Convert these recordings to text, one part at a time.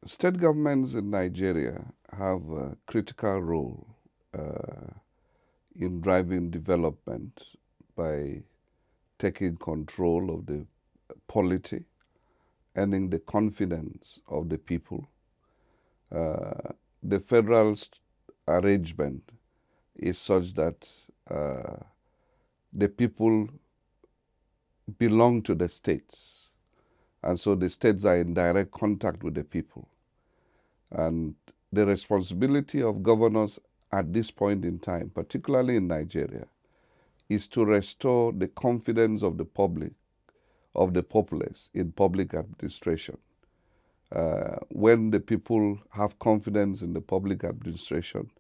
State governments in Nigeria have a critical role in driving development by taking control of the polity, earning the confidence of the people. The federal arrangement is such that the people belong to the states, and so the states are in direct contact with the people. And the responsibility of governors at this point in time, particularly in Nigeria, is to restore the confidence of the public, of the populace in public administration. When the people have confidence in the public administration,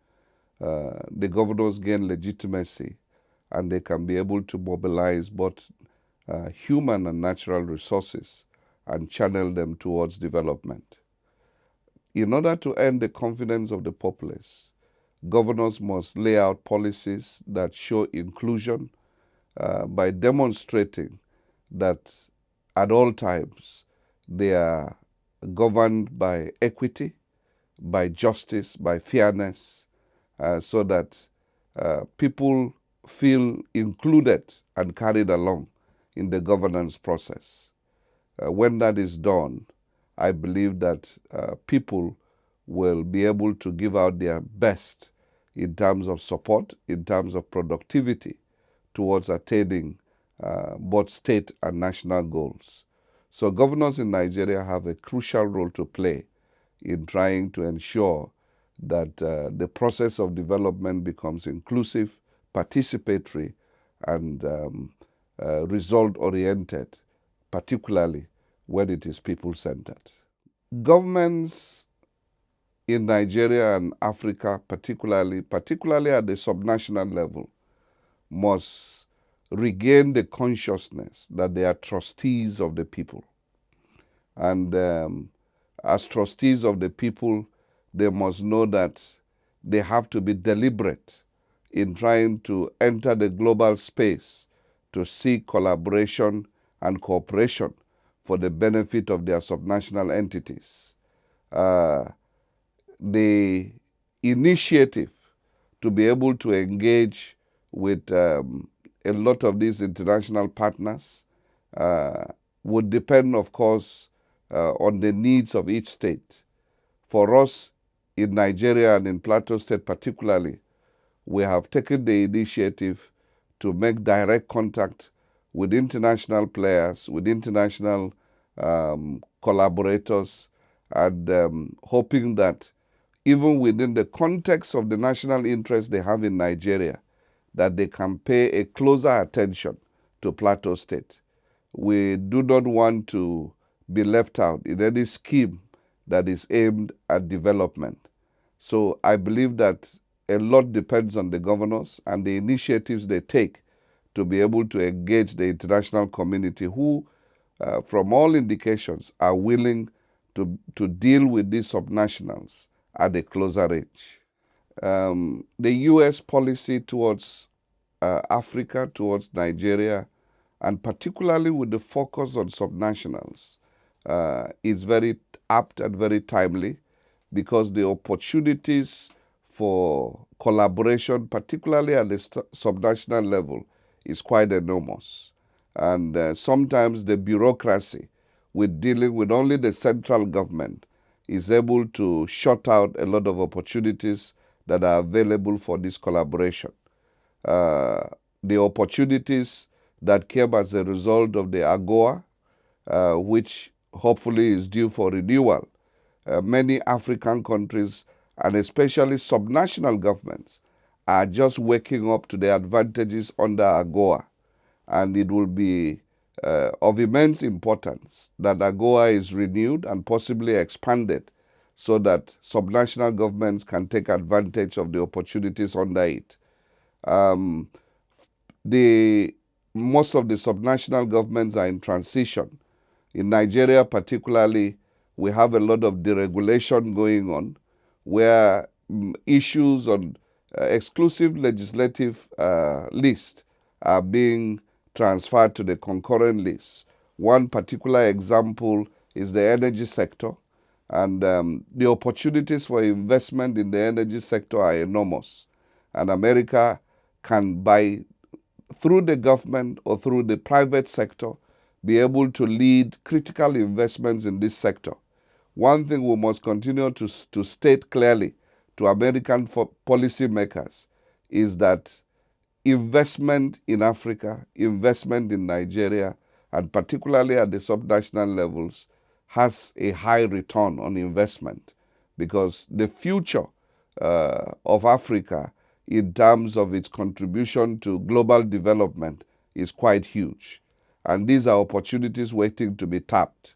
the governors gain legitimacy and they can be able to mobilize both human and natural resources and channel them towards development. In order to earn the confidence of the populace, governors must lay out policies that show inclusion by demonstrating that at all times they are governed by equity, by justice, by fairness, so that people feel included and carried along in the governance process. When that is done, I believe that people will be able to give out their best in terms of support, in terms of productivity towards attaining both state and national goals. So governors in Nigeria have a crucial role to play in trying to ensure that the process of development becomes inclusive, participatory, and result-oriented, particularly when it is people-centered. Governments in Nigeria and Africa, particularly at the subnational level, must regain the consciousness that they are trustees of the people. And as trustees of the people, they must know that they have to be deliberate in trying to enter the global space to seek collaboration and cooperation for the benefit of their subnational entities. The initiative to be able to engage with a lot of these international partners would depend, of course, on the needs of each state. For us in Nigeria and in Plateau State particularly, we have taken the initiative to make direct contact with international players, with international collaborators, and hoping that even within the context of the national interest they have in Nigeria, that they can pay a closer attention to Plateau State. We do not want to be left out in any scheme that is aimed at development. So I believe that a lot depends on the governors and the initiatives they take to be able to engage the international community who, from all indications, are willing to deal with these subnationals at a closer range. The U.S. policy towards Africa, towards Nigeria, and particularly with the focus on subnationals, is very apt and very timely because the opportunities for collaboration, particularly at the subnational level, is quite enormous. And sometimes the bureaucracy with dealing with only the central government is able to shut out a lot of opportunities that are available for this collaboration. The opportunities that came as a result of the AGOA, which hopefully is due for renewal. Many African countries, and especially subnational governments, are just waking up to the advantages under AGOA. And it will be of immense importance that AGOA is renewed and possibly expanded so that subnational governments can take advantage of the opportunities under it. Most of the subnational governments are in transition. In Nigeria particularly, we have a lot of deregulation going on where issues on exclusive legislative list are being transferred to the concurrent list. One particular example is the energy sector. And the opportunities for investment in the energy sector are enormous. And America can, through the government or through the private sector, be able to lead critical investments in this sector. One thing we must continue to state clearly to American policymakers is that investment in Africa, investment in Nigeria, and particularly at the subnational levels, has a high return on investment, because the future of Africa in terms of its contribution to global development is quite huge. And these are opportunities waiting to be tapped.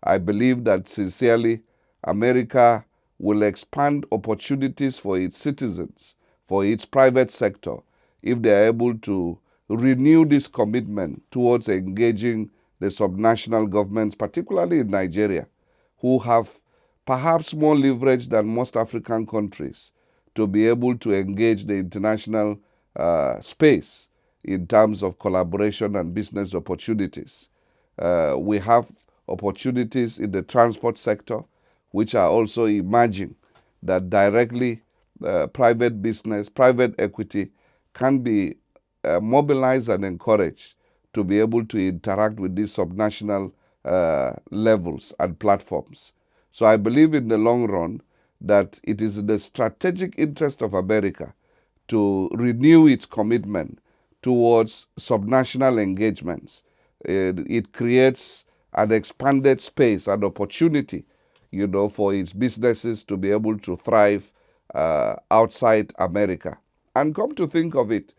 I believe that sincerely, America will expand opportunities for its citizens, for its private sector, if they are able to renew this commitment towards engaging the subnational governments, particularly in Nigeria, who have perhaps more leverage than most African countries to be able to engage the international space in terms of collaboration and business opportunities. We have opportunities in the transport sector, which are also emerging, that directly private business, private equity can be mobilized and encouraged to be able to interact with these subnational levels and platforms. So I believe in the long run that it is in the strategic interest of America to renew its commitment towards subnational engagements. It creates an expanded space and opportunity, for its businesses to be able to thrive outside America. And come to think of it,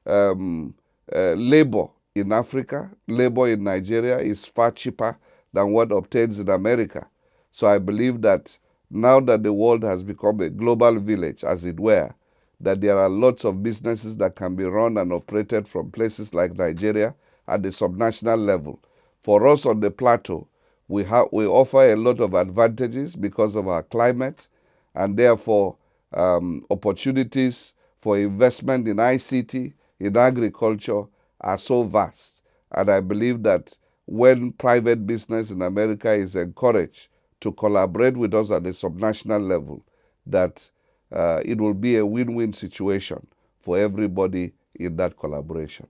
labor in Africa, labor in Nigeria is far cheaper than what obtains in America. So I believe that now that the world has become a global village, as it were, that there are lots of businesses that can be run and operated from places like Nigeria at the subnational level. For us on the plateau, we offer a lot of advantages because of our climate, and therefore opportunities for investment in ICT, in agriculture, are so vast. And I believe that when private business in America is encouraged to collaborate with us at the subnational level, that it will be a win-win situation for everybody in that collaboration.